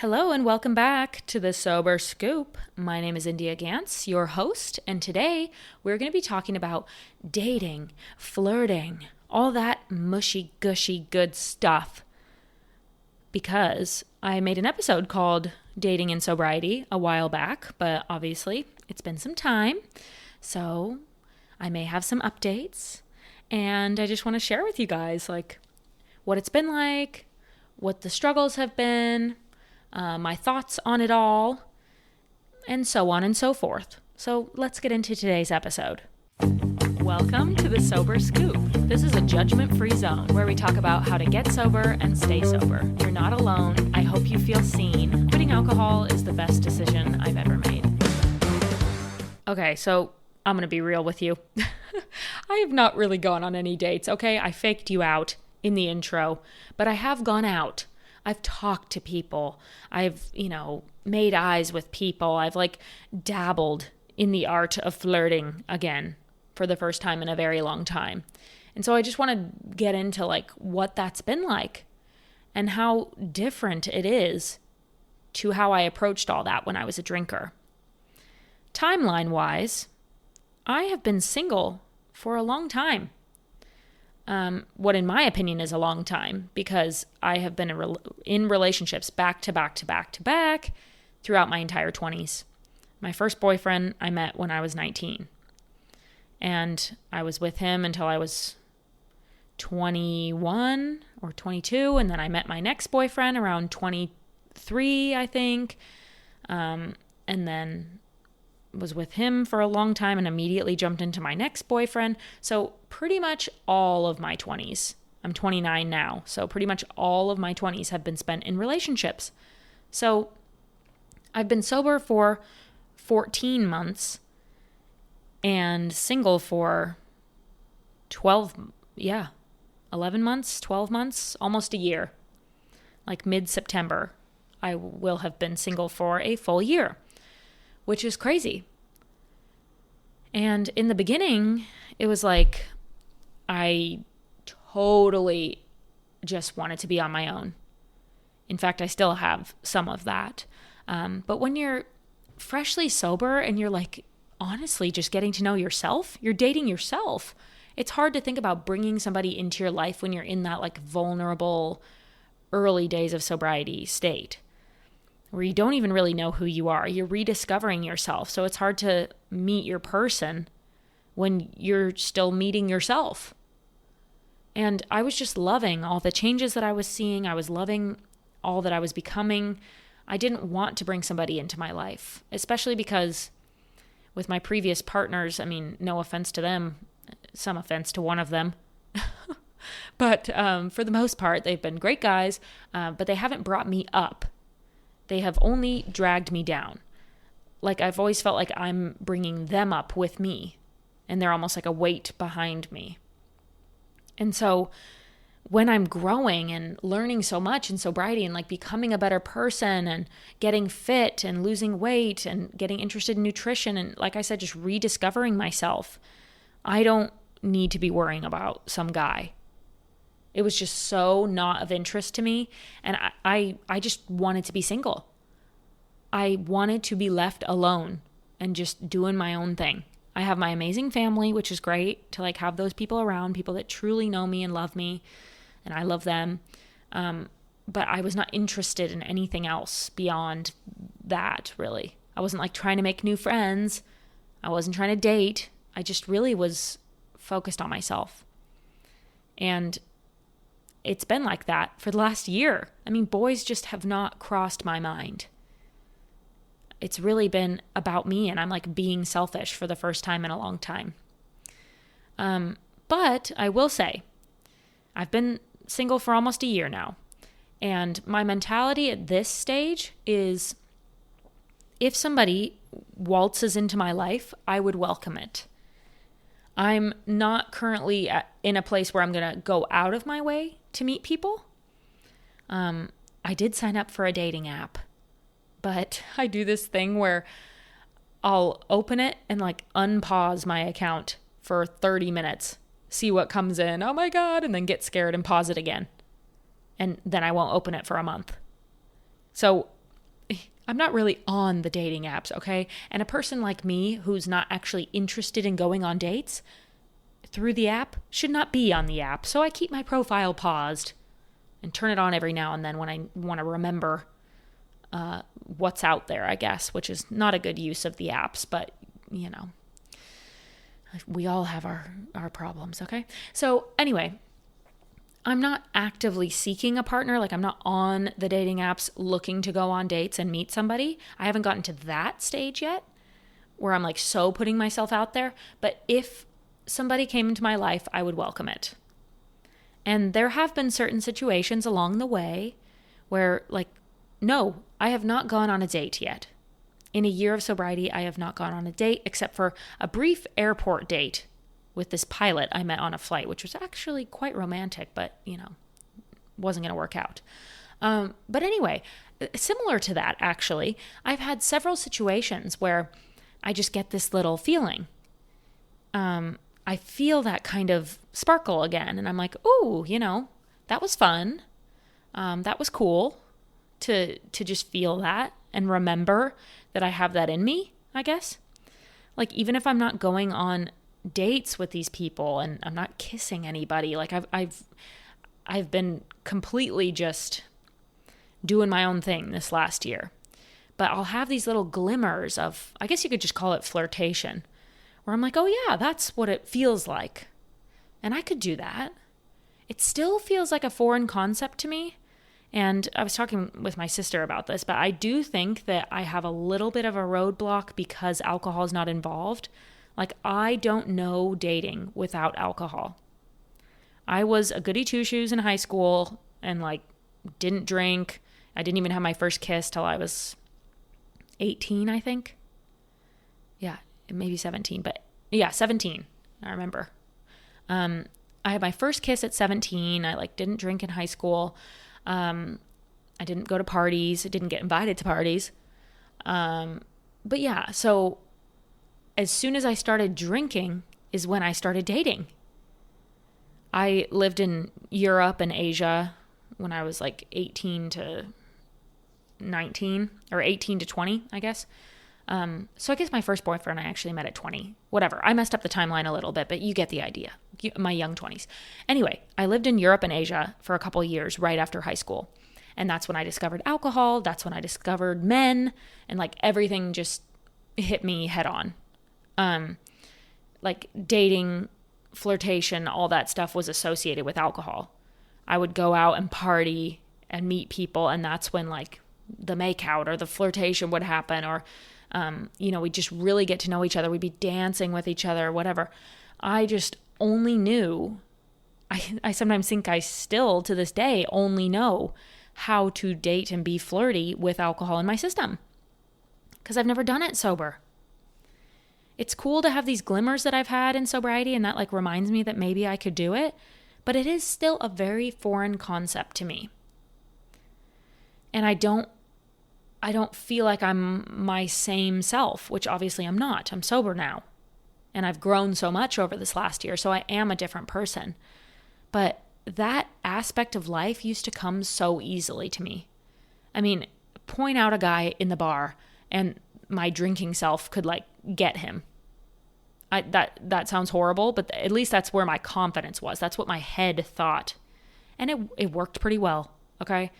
Hello and welcome back to the Sober Scoop. My name is India Gantz, your host, and today we're going to be talking about dating, flirting, all that mushy, gushy, good stuff. Because I made an episode called Dating and Sobriety a while back, but obviously it's been some time, so I may have some updates, and I just want to share with you guys what it's been like, what the struggles have been, my thoughts on it all, and so on and so forth. So let's get into today's episode. Welcome to the Sober Scoop. This is a judgment-free zone where we talk about how to get sober and stay sober. You're not alone. I hope you feel seen. Quitting alcohol is the best decision I've ever made. Okay, so I'm going to be real with you. I have not really gone on any dates, okay? I faked you out in the intro, but I have gone out. I've talked to people. I've, made eyes with people. I've dabbled in the art of flirting again for the first time in a very long time. And so I just want to get into what that's been like and how different it is to how I approached all that when I was a drinker. Timeline-wise, I have been single for a long time. What in my opinion is a long time, because I have been in relationships back to back to back to back throughout my entire 20s. My first boyfriend I met when I was 19, and I was with him until I was 21 or 22, and then I met my next boyfriend around 23, I think, and then was with him for a long time and immediately jumped into my next boyfriend. So pretty much all of my 20s, I'm 29 now, so pretty much all of my 20s have been spent in relationships. So I've been sober for 14 months and single for 11 months, 12 months, almost a year. Mid-September, I will have been single for a full year, which is crazy. And in the beginning, it was I totally just wanted to be on my own. In fact, I still have some of that. But when you're freshly sober and you're honestly just getting to know yourself, you're dating yourself. It's hard to think about bringing somebody into your life when you're in that vulnerable early days of sobriety state, where you don't even really know who you are. You're rediscovering yourself. So it's hard to meet your person when you're still meeting yourself. And I was just loving all the changes that I was seeing. I was loving all that I was becoming. I didn't want to bring somebody into my life, especially because with my previous partners, no offense to them, some offense to one of them, but for the most part, they've been great guys, but they haven't brought me up. They have only dragged me down. I've always felt like I'm bringing them up with me, and they're almost like a weight behind me. And so when I'm growing and learning so much in sobriety and becoming a better person and getting fit and losing weight and getting interested in nutrition and, like I said, just rediscovering myself, I don't need to be worrying about some guy. It was just so not of interest to me, and I just wanted to be single. I wanted to be left alone and just doing my own thing. I have my amazing family, which is great to have those people around, people that truly know me and love me, and I love them. But I was not interested in anything else beyond that, really. I wasn't trying to make new friends. I wasn't trying to date. I just really was focused on myself. And it's been like that for the last year. Boys just have not crossed my mind. It's really been about me, and I'm being selfish for the first time in a long time. But I will say, I've been single for almost a year now. And my mentality at this stage is, if somebody waltzes into my life, I would welcome it. I'm not currently in a place where I'm going to go out of my way to meet people. I did sign up for a dating app, but I do this thing where I'll open it and unpause my account for 30 minutes, see what comes in, oh my God, and then get scared and pause it again. And then I won't open it for a month. So I'm not really on the dating apps, okay? And a person like me who's not actually interested in going on dates through the app should not be on the app. So I keep my profile paused and turn it on every now and then when I want to remember what's out there, I guess, which is not a good use of the apps, but we all have our problems, okay? So anyway, I'm not actively seeking a partner. Like, I'm not on the dating apps looking to go on dates and meet somebody. I haven't gotten to that stage yet where I'm like so putting myself out there. But if somebody came into my life, I would welcome it. And there have been certain situations along the way where, like, no, I have not gone on a date yet. In a year of sobriety, I have not gone on a date except for a brief airport date with this pilot I met on a flight, which was actually quite romantic, but, wasn't going to work out. But anyway, similar to that, actually, I've had several situations where I just get this little feeling. I feel that kind of sparkle again. And I'm like, ooh, that was fun. That was cool to just feel that and remember that I have that in me, I guess. Like, even if I'm not going on dates with these people and I'm not kissing anybody, like I've been completely just doing my own thing this last year. But I'll have these little glimmers of, I guess you could just call it flirtation, where I'm like, oh yeah, that's what it feels like. And I could do that. It still feels like a foreign concept to me. And I was talking with my sister about this, but I do think that I have a little bit of a roadblock because alcohol is not involved. Like, I don't know dating without alcohol. I was a goody two-shoes in high school and, like, didn't drink. I didn't even have my first kiss till I was 18, I think. Yeah, maybe 17, but yeah, 17, I remember. I had my first kiss at 17. I, didn't drink in high school. I didn't go to parties. I didn't get invited to parties. But yeah, so as soon as I started drinking is when I started dating. I lived in Europe and Asia when I was 18 to 19 or 18 to 20, I guess. So I guess my first boyfriend I actually met at 20. Whatever. I messed up the timeline a little bit, but you get the idea. My young 20s. Anyway, I lived in Europe and Asia for a couple of years right after high school. And that's when I discovered alcohol. That's when I discovered men. And everything just hit me head on. Dating, flirtation, all that stuff was associated with alcohol. I would go out and party and meet people. And that's when the makeout or the flirtation would happen, or we'd just really get to know each other. We'd be dancing with each other, whatever. I just only knew, I sometimes think I still, to this day, only know how to date and be flirty with alcohol in my system. Because I've never done it sober. It's cool to have these glimmers that I've had in sobriety, and that reminds me that maybe I could do it. But it is still a very foreign concept to me. And I don't feel like I'm my same self, which obviously I'm not. I'm sober now. And I've grown so much over this last year, so I am a different person. But that aspect of life used to come so easily to me. I mean, point out a guy in the bar and my drinking self could get him. That sounds horrible, but at least that's where my confidence was. That's what my head thought. And it worked pretty well, okay?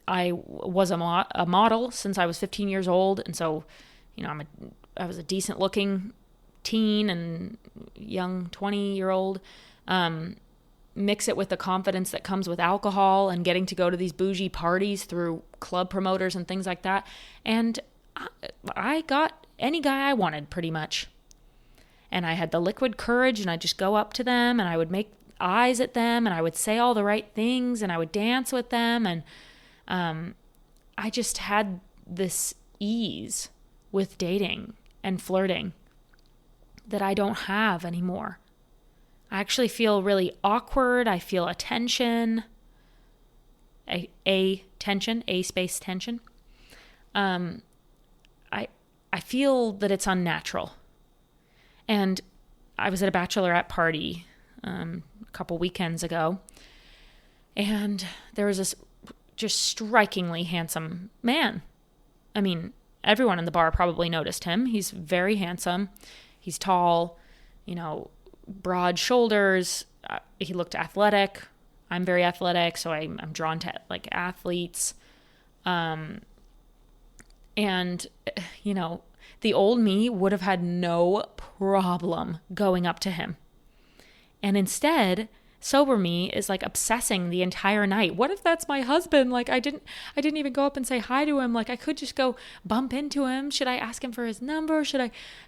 I was a model since I was 15 years old, and so, I was a decent looking teen and young 20-year-old. Mix it with the confidence that comes with alcohol and getting to go to these bougie parties through club promoters and things like that. And I got any guy I wanted pretty much. And I had the liquid courage, and I'd just go up to them and I would make eyes at them and I would say all the right things and I would dance with them. And I just had this ease with dating and flirting that I don't have anymore. I actually feel really awkward. I feel a tension, a tension, a space tension. I feel that it's unnatural. And I was at a bachelorette party a couple weekends ago, and there was this just strikingly handsome man I mean, everyone in the bar probably noticed him. He's very handsome. He's tall, broad shoulders. He looked athletic. I'm very athletic, so I'm drawn to like athletes. And, the old me would have had no problem going up to him. And instead, sober me is like obsessing the entire night. What if that's my husband? Like I didn't even go up and say hi to him. Like I could just go bump into him. Should I ask him for his number?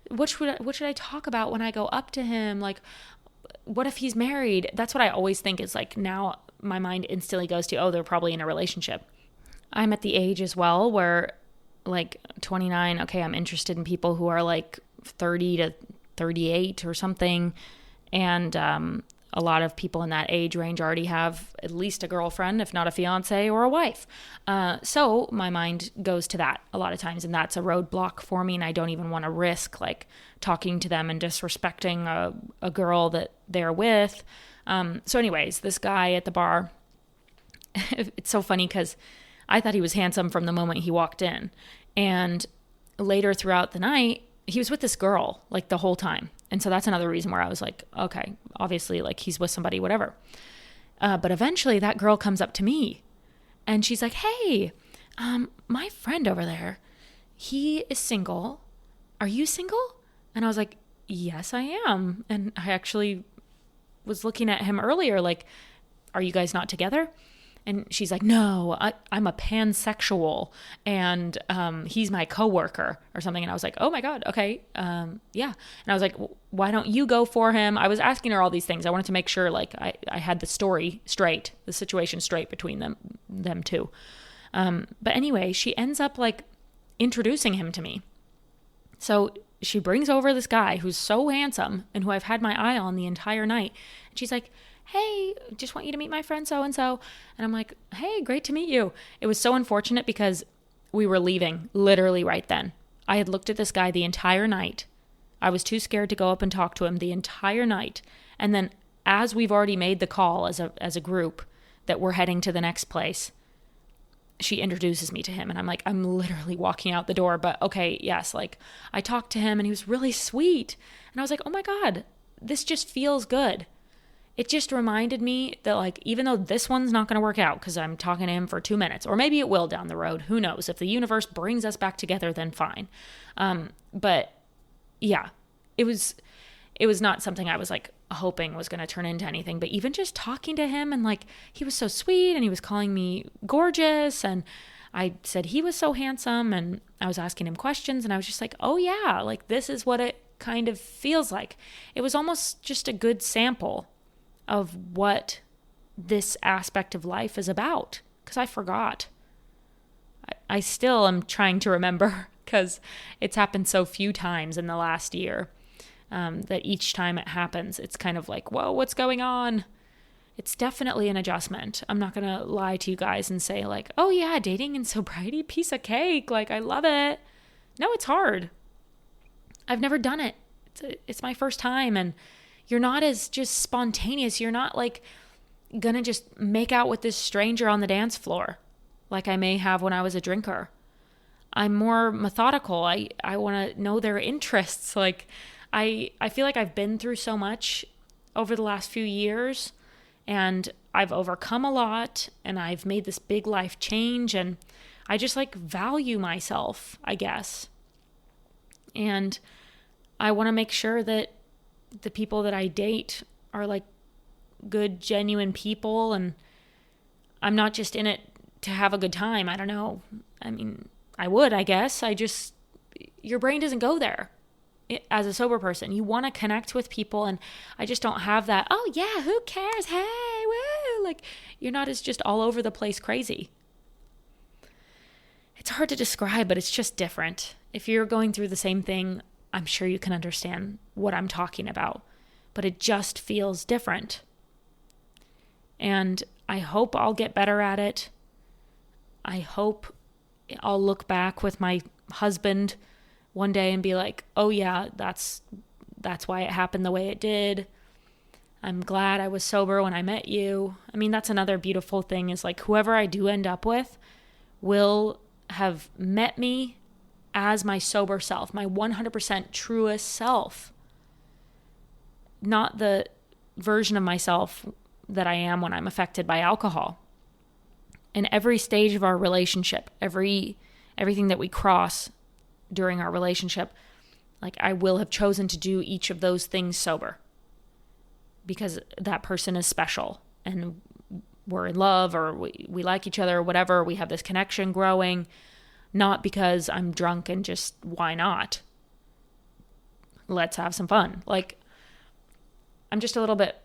What should I talk about when I go up to him? Like what if he's married? That's what I always think is like, now my mind instantly goes to, oh, they're probably in a relationship. I'm at the age as well where like 29, okay, I'm interested in people who are like 30 to 38 or something. And a lot of people in that age range already have at least a girlfriend, if not a fiance or a wife. So my mind goes to that a lot of times, and that's a roadblock for me, and I don't even want to risk like talking to them and disrespecting a girl that they're with. So anyways, this guy at the bar, it's so funny because I thought he was handsome from the moment he walked in. And later throughout the night, he was with this girl like the whole time. And so that's another reason where I was like, okay, obviously like he's with somebody, whatever. But eventually that girl comes up to me and she's like, hey, my friend over there, he is single. Are you single? And I was like, yes, I am. And I actually was looking at him earlier, like, are you guys not together? And she's like, no, I'm a pansexual and he's my coworker or something. And I was like, oh my God, okay, yeah. And I was like, why don't you go for him? I was asking her all these things. I wanted to make sure like I had the story straight, the situation straight between them two. But anyway, she ends up like introducing him to me. So she brings over this guy who's so handsome and who I've had my eye on the entire night. And she's like, hey, just want you to meet my friend so-and-so. And I'm like, hey, great to meet you. It was so unfortunate because we were leaving literally right then. I had looked at this guy the entire night. I was too scared to go up and talk to him the entire night. And then as we've already made the call as a group that we're heading to the next place, she introduces me to him. And I'm like, I'm literally walking out the door. But okay, yes, like I talked to him and he was really sweet. And I was like, oh my God, this just feels good. It just reminded me that like, even though this one's not going to work out because I'm talking to him for 2 minutes, or maybe it will down the road, who knows? If the universe brings us back together, then fine. But yeah, it was not something I was like hoping was going to turn into anything, but even just talking to him and like, he was so sweet and he was calling me gorgeous. And I said he was so handsome and I was asking him questions and I was just like, oh yeah, like this is what it kind of feels like. It was almost just a good sample of what this aspect of life is about, because I forgot. I still am trying to remember because it's happened so few times in the last year that each time it happens, it's kind of like, whoa, what's going on? It's definitely an adjustment. I'm not going to lie to you guys and say like, oh yeah, dating and sobriety, piece of cake. Like I love it. No, it's hard. I've never done it. It's my first time, and you're not as just spontaneous. You're not like gonna just make out with this stranger on the dance floor like I may have when I was a drinker. I'm more methodical. I want to know their interests. Like I feel like I've been through so much over the last few years and I've overcome a lot and I've made this big life change and I just like value myself, I guess. And I want to make sure that the people that I date are like good, genuine people. And I'm not just in it to have a good time. I don't know. I mean, I would, I guess. Your brain doesn't go there as a sober person. You want to connect with people. And I just don't have that, oh yeah, who cares? Hey, woo. Like you're not as just all over the place crazy. It's hard to describe, but it's just different. If you're going through the same thing, I'm sure you can understand what I'm talking about, but it just feels different. And I hope I'll get better at it. I hope I'll look back with my husband one day and be like, oh yeah, that's why it happened the way it did. I'm glad I was sober when I met you. I mean, that's another beautiful thing is like whoever I do end up with will have met me as my sober self, my 100% truest self, not the version of myself that I am when I'm affected by alcohol. In every stage of our relationship, everything that we cross during our relationship, like I will have chosen to do each of those things sober because that person is special and we're in love or we like each other or whatever. We have this connection growing, not because I'm drunk and just why not? Let's have some fun. Like I'm just a little bit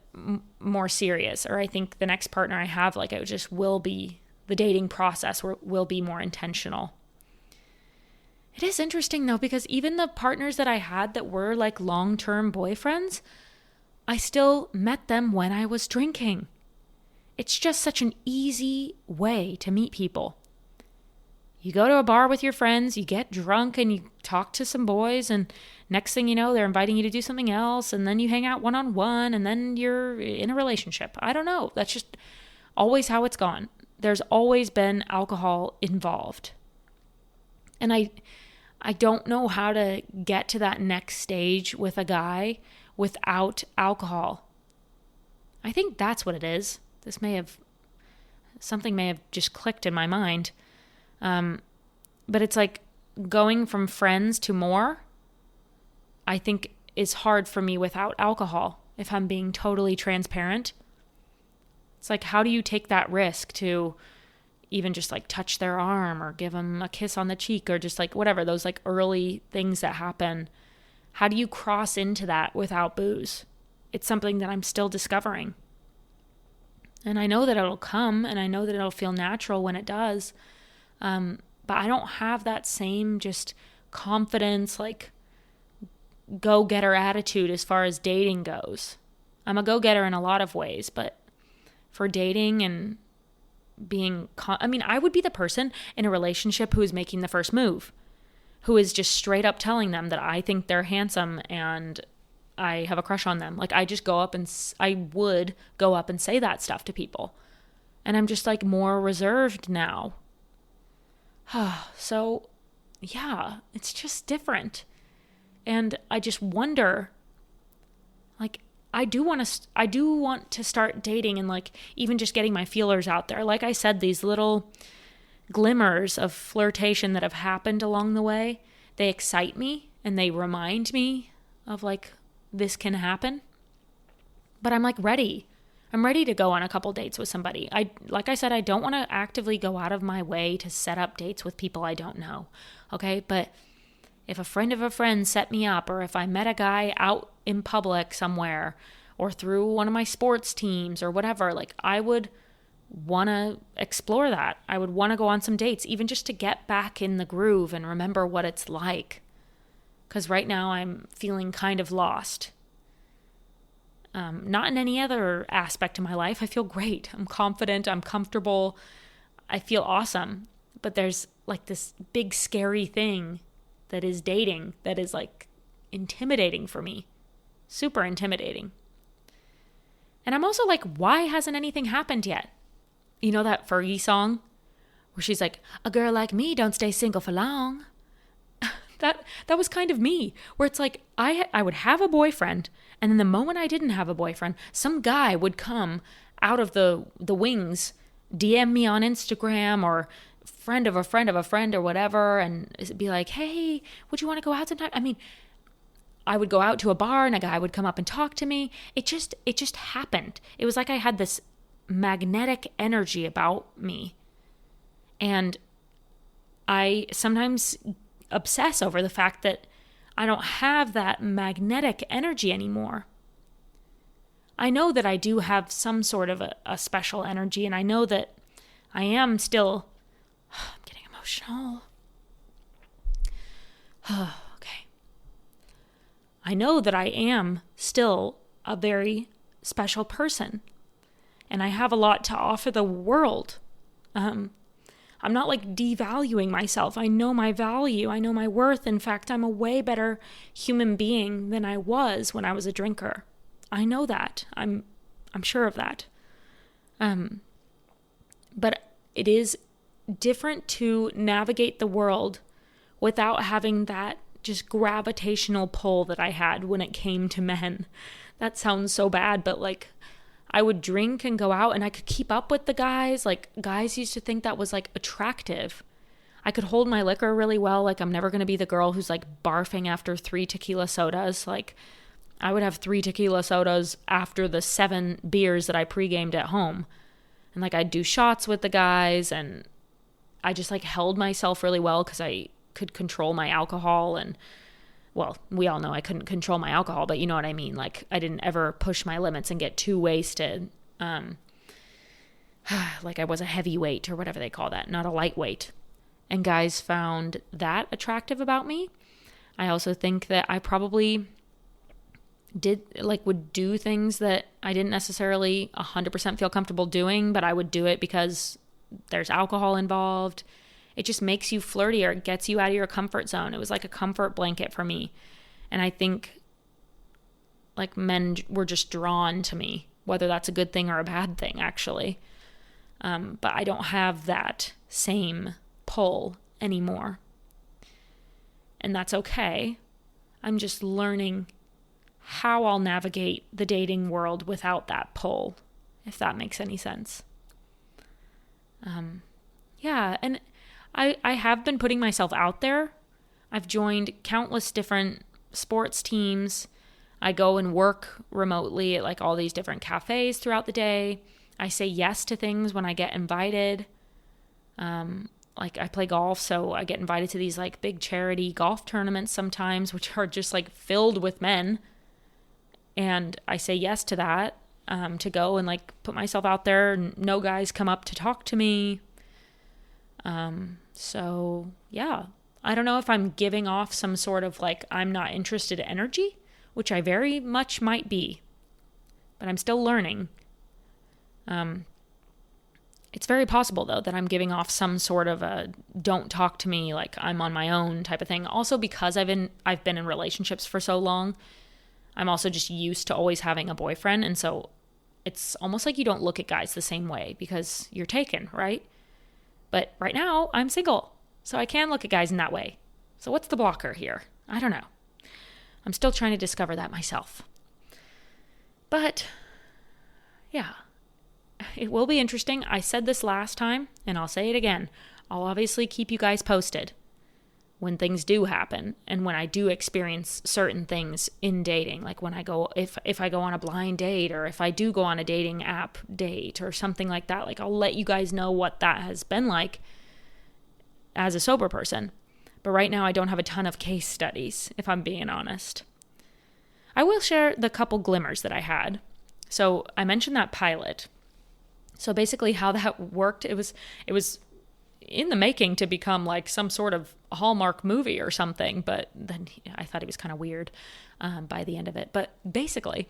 more serious, or I think the next partner I have, like it just will be, the dating process will be more intentional. It is interesting though, because even the partners that I had that were like long-term boyfriends, I still met them when I was drinking. It's just such an easy way to meet people. You go to a bar with your friends, you get drunk and you talk to some boys, and next thing you know, they're inviting you to do something else, and then you hang out one-on-one, and then you're in a relationship. I don't know. That's just always how it's gone. There's always been alcohol involved. And I don't know how to get to that next stage with a guy without alcohol. I think that's what it is. Something may have just clicked in my mind. But it's like going from friends to more, I think is hard for me without alcohol, if I'm being totally transparent. It's like, how do you take that risk to even just like touch their arm or give them a kiss on the cheek or just like whatever, those like early things that happen? How do you cross into that without booze? It's something that I'm still discovering. And I know that it'll come, and I know that it'll feel natural when it does. But I don't have that same just confidence, like go-getter attitude as far as dating goes. I'm a go-getter in a lot of ways, but for dating and being, I would be the person in a relationship who is making the first move, who is just straight up telling them that I think they're handsome and I have a crush on them. Like I would go up and say that stuff to people. And I'm just like more reserved now. So yeah, it's just different. And I just wonder, like, I do want to start dating and like even just getting my feelers out there. Like I said, these little glimmers of flirtation that have happened along the way, they excite me and they remind me of like, this can happen. But I'm like ready. I'm ready to go on a couple dates with somebody. Like I said, I don't want to actively go out of my way to set up dates with people I don't know. Okay. But if a friend of a friend set me up, or if I met a guy out in public somewhere or through one of my sports teams or whatever, like I would want to explore that. I would want to go on some dates, even just to get back in the groove and remember what it's like. Because right now I'm feeling kind of lost. Not in any other aspect of my life. I feel great. I'm confident. I'm comfortable. I feel awesome. But there's like this big scary thing that is dating that is like intimidating for me. Super intimidating. And I'm also like, why hasn't anything happened yet? You know that Fergie song where she's like, a girl like me don't stay single for long. That was kind of me, where it's like I would have a boyfriend, and then the moment I didn't have a boyfriend, some guy would come out of the wings, DM me on Instagram or friend of a friend of a friend or whatever, and be like, hey, would you want to go out sometime? I mean, I would go out to a bar and a guy would come up and talk to me. It just happened. It was like I had this magnetic energy about me. And I sometimes obsess over the fact that I don't have that magnetic energy anymore. I know that I do have some sort of a special energy, and I know that I am still, I'm getting emotional. Okay. I know that I am still a very special person, and I have a lot to offer the world. I'm not like devaluing myself. I know my value. I know my worth. In fact, I'm a way better human being than I was when I was a drinker. I know that. I'm sure of that. But it is different to navigate the world without having that just gravitational pull that I had when it came to men. That sounds so bad, but like I would drink and go out and I could keep up with the guys. Like guys used to think that was like attractive. I could hold my liquor really well. Like I'm never going to be the girl who's like barfing after 3 tequila sodas. Like I would have 3 tequila sodas after the 7 beers that I pre-gamed at home. And like I'd do shots with the guys, and I just like held myself really well because I could control my alcohol. And well, we all know I couldn't control my alcohol, but you know what I mean? Like I didn't ever push my limits and get too wasted. Like I was a heavyweight or whatever they call that, not a lightweight. And guys found that attractive about me. I also think that I probably would do things that I didn't necessarily 100% feel comfortable doing, but I would do it because there's alcohol involved. It just makes you flirtier. It gets you out of your comfort zone. It was like a comfort blanket for me. And I think like men were just drawn to me, whether that's a good thing or a bad thing, actually. But I don't have that same pull anymore. And that's okay. I'm just learning how I'll navigate the dating world without that pull, if that makes any sense. Yeah, and I have been putting myself out there. I've joined countless different sports teams. I go and work remotely at like all these different cafes throughout the day. I say yes to things when I get invited. Like I play golf, so I get invited to these like big charity golf tournaments sometimes, which are just like filled with men. And I say yes to that, to go and like put myself out there. No guys come up to talk to me. So yeah, I don't know if I'm giving off some sort of like, I'm not interested energy, which I very much might be, but I'm still learning. It's very possible though that I'm giving off some sort of a don't talk to me, like I'm on my own type of thing. Also because I've been in relationships for so long, I'm also just used to always having a boyfriend. And so it's almost like you don't look at guys the same way because you're taken, right? But right now I'm single, so I can look at guys in that way. So what's the blocker here? I don't know. I'm still trying to discover that myself. But yeah, it will be interesting. I said this last time and I'll say it again. I'll obviously keep you guys posted when things do happen and when I do experience certain things in dating, like when I go, if I go on a blind date or if I do go on a dating app date or something like that, like I'll let you guys know what that has been like as a sober person. But right now I don't have a ton of case studies, if I'm being honest. I will share the couple glimmers that I had. So I mentioned that pilot. So basically how that worked, it was in the making to become like some sort of Hallmark movie or something, but then I thought he was kind of weird by the end of it. But basically,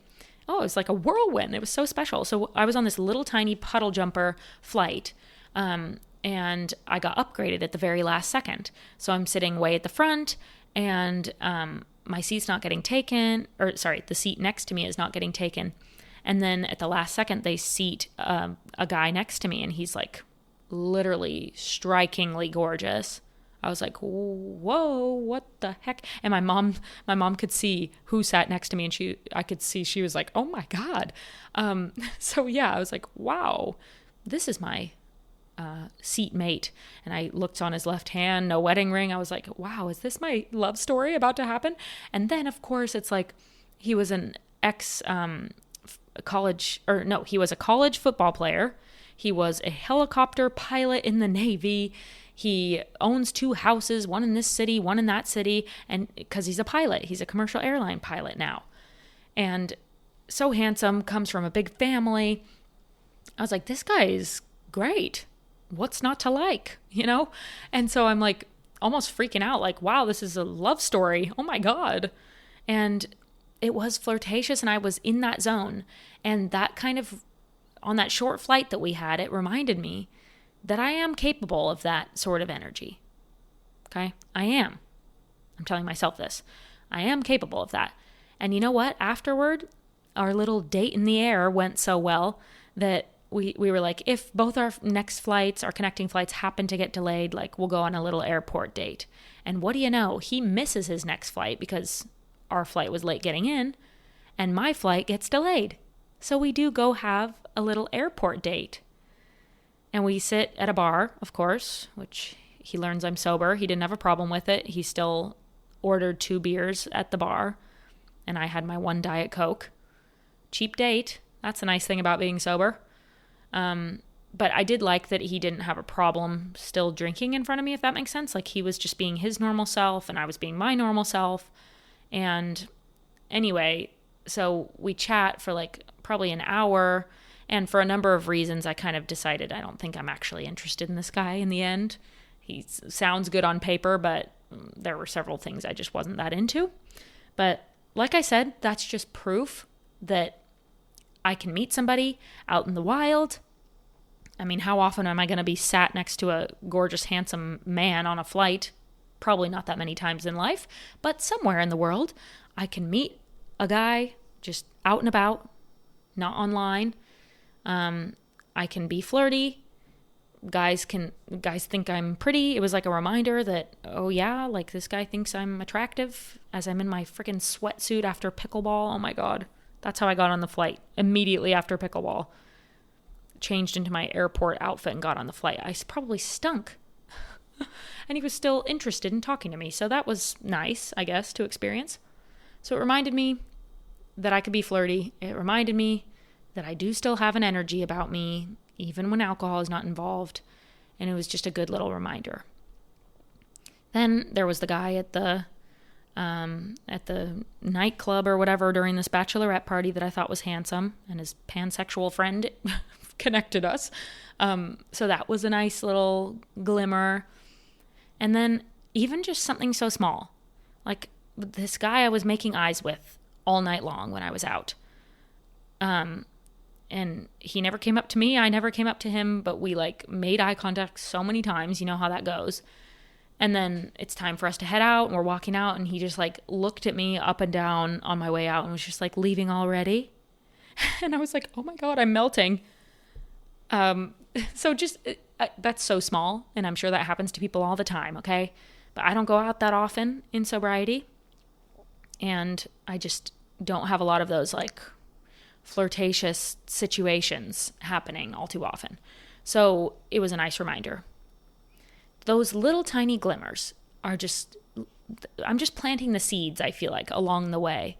it was like a whirlwind. It was so special. So I was on this little tiny puddle jumper flight, and I got upgraded at the very last second. So I'm sitting way at the front, and my seat's not getting taken, the seat next to me is not getting taken. And then at the last second, they seat a guy next to me, and he's like literally strikingly gorgeous. I was like, whoa, what the heck? And my mom could see who sat next to me, and I could see she was like, oh my God. So yeah, I was like, wow, this is my seat mate. And I looked on his left hand, no wedding ring. I was like, wow, is this my love story about to happen? And then of course it's like, he was an he was a college football player. He was a helicopter pilot in the Navy. He owns 2 houses, one in this city, one in that city, and because he's a pilot, he's a commercial airline pilot now. And so handsome, comes from a big family. I was like, this guy is great. What's not to like, And so I'm like almost freaking out, like, wow, this is a love story. Oh my God. And it was flirtatious, and I was in that zone. And that kind of, on that short flight that we had, it reminded me that I am capable of that sort of energy. Okay? I am. I'm telling myself this. I am capable of that. And you know what? Afterward, our little date in the air went so well that we were like, if both our next flights, our connecting flights happen to get delayed, like we'll go on a little airport date. And what do you know? He misses his next flight because our flight was late getting in and my flight gets delayed. So we do go have a little airport date. And we sit at a bar, of course, which he learns I'm sober. He didn't have a problem with it. He still ordered 2 beers at the bar. And I had my 1 Diet Coke. Cheap date. That's a nice thing about being sober. But I did like that he didn't have a problem still drinking in front of me, if that makes sense. Like he was just being his normal self and I was being my normal self. And anyway, so we chat for like probably an hour. And for a number of reasons, I kind of decided I don't think I'm actually interested in this guy in the end. He sounds good on paper, but there were several things I just wasn't that into. But like I said, that's just proof that I can meet somebody out in the wild. I mean, how often am I going to be sat next to a gorgeous, handsome man on a flight? Probably not that many times in life, but somewhere in the world, I can meet a guy just out and about, not online. I can be flirty. Guys think I'm pretty. It was like a reminder that, oh yeah, like this guy thinks I'm attractive as I'm in my freaking sweatsuit after pickleball. Oh my God. That's how I got on the flight. Immediately after pickleball. Changed into my airport outfit and got on the flight. I probably stunk. And he was still interested in talking to me. So that was nice, I guess, to experience. So it reminded me that I could be flirty. It reminded me that I do still have an energy about me, even when alcohol is not involved. And it was just a good little reminder. Then there was the guy at the nightclub or whatever during this bachelorette party that I thought was handsome, and his pansexual friend connected us. So that was a nice little glimmer. And then even just something so small, like this guy I was making eyes with all night long when I was out. And he never came up to me. I never came up to him, but we like made eye contact so many times. You know how that goes. And then it's time for us to head out and we're walking out and he just like looked at me up and down on my way out and was just like, leaving already? And I was like, oh my God, I'm melting. So just, that's so small. And I'm sure that happens to people all the time. Okay. But I don't go out that often in sobriety. And I just don't have a lot of those like flirtatious situations happening all too often. So it was a nice reminder. Those little tiny glimmers are I'm just planting the seeds, I feel like, along the way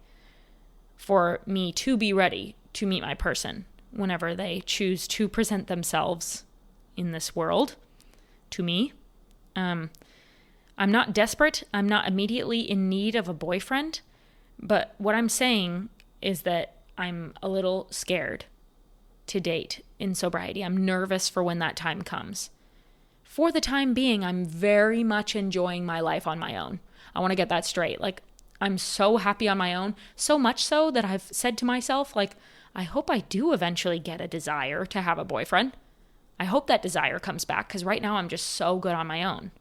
for me to be ready to meet my person whenever they choose to present themselves in this world to me. I'm not desperate. I'm not immediately in need of a boyfriend. But what I'm saying is that I'm a little scared to date in sobriety. I'm nervous for when that time comes. For the time being, I'm very much enjoying my life on my own. I want to get that straight. Like, I'm so happy on my own, so much so that I've said to myself, like, I hope I do eventually get a desire to have a boyfriend. I hope that desire comes back because right now I'm just so good on my own.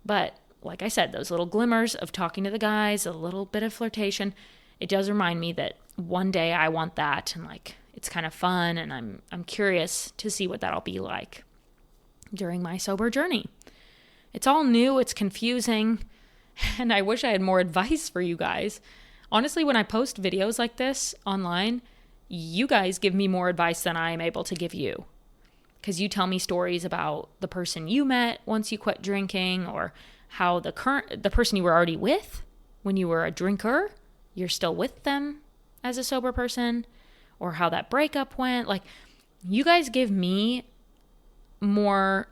But like I said, those little glimmers of talking to the guys, a little bit of flirtation, it does remind me that one day I want that and like it's kind of fun and I'm curious to see what that'll be like during my sober journey. It's all new, it's confusing, and I wish I had more advice for you guys. Honestly, when I post videos like this online, you guys give me more advice than I am able to give you. Because you tell me stories about the person you met once you quit drinking, or how the person you were already with when you were a drinker, you're still with them as a sober person, or how that breakup went. Like, you guys give me more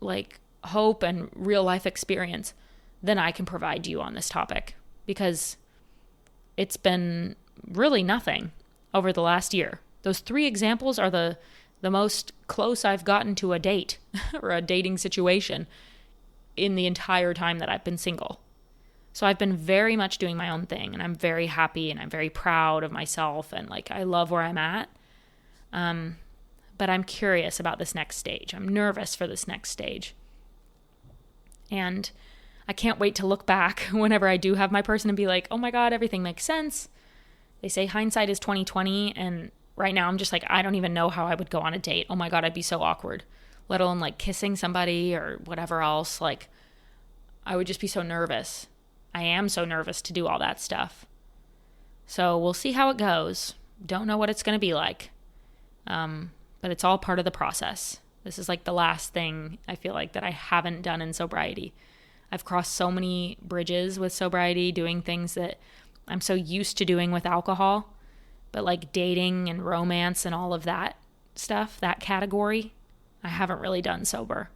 like hope and real life experience than I can provide you on this topic, because it's been really nothing over the last year. Those 3 examples are the most close I've gotten to a date or a dating situation in the entire time that I've been single. So I've been very much doing my own thing, and I'm very happy and I'm very proud of myself, and like I love where I'm at. But I'm curious about this next stage. I'm nervous for this next stage. And I can't wait to look back whenever I do have my person and be like, oh my God, everything makes sense. They say hindsight is 20/20, and right now I'm just like, I don't even know how I would go on a date. Oh my God, I'd be so awkward, let alone like kissing somebody or whatever else. Like, I would just be so nervous. I am so nervous to do all that stuff. So we'll see how it goes. Don't know what it's going to be like. But it's all part of the process. This is like the last thing I feel like that I haven't done in sobriety. I've crossed so many bridges with sobriety, doing things that I'm so used to doing with alcohol. But like dating and romance and all of that stuff, that category, I haven't really done sober.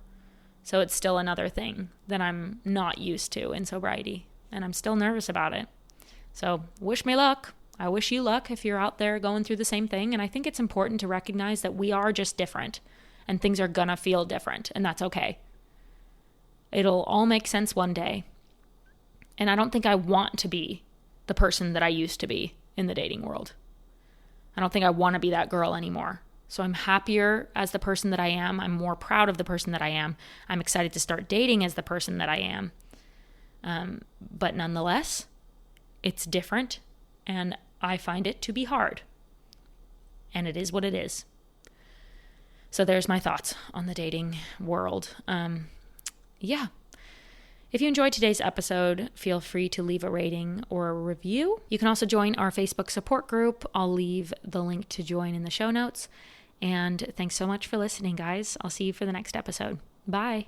So it's still another thing that I'm not used to in sobriety. And I'm still nervous about it. So wish me luck. I wish you luck if you're out there going through the same thing. And I think it's important to recognize that we are just different and things are gonna feel different, and that's okay. It'll all make sense one day. And I don't think I want to be the person that I used to be in the dating world. I don't think I want to be that girl anymore. So I'm happier as the person that I am. I'm more proud of the person that I am. I'm excited to start dating as the person that I am. But nonetheless, it's different, and I find it to be hard. And it is what it is. So there's my thoughts on the dating world. Yeah. If you enjoyed today's episode, feel free to leave a rating or a review. You can also join our Facebook support group. I'll leave the link to join in the show notes. And thanks so much for listening, guys. I'll see you for the next episode. Bye.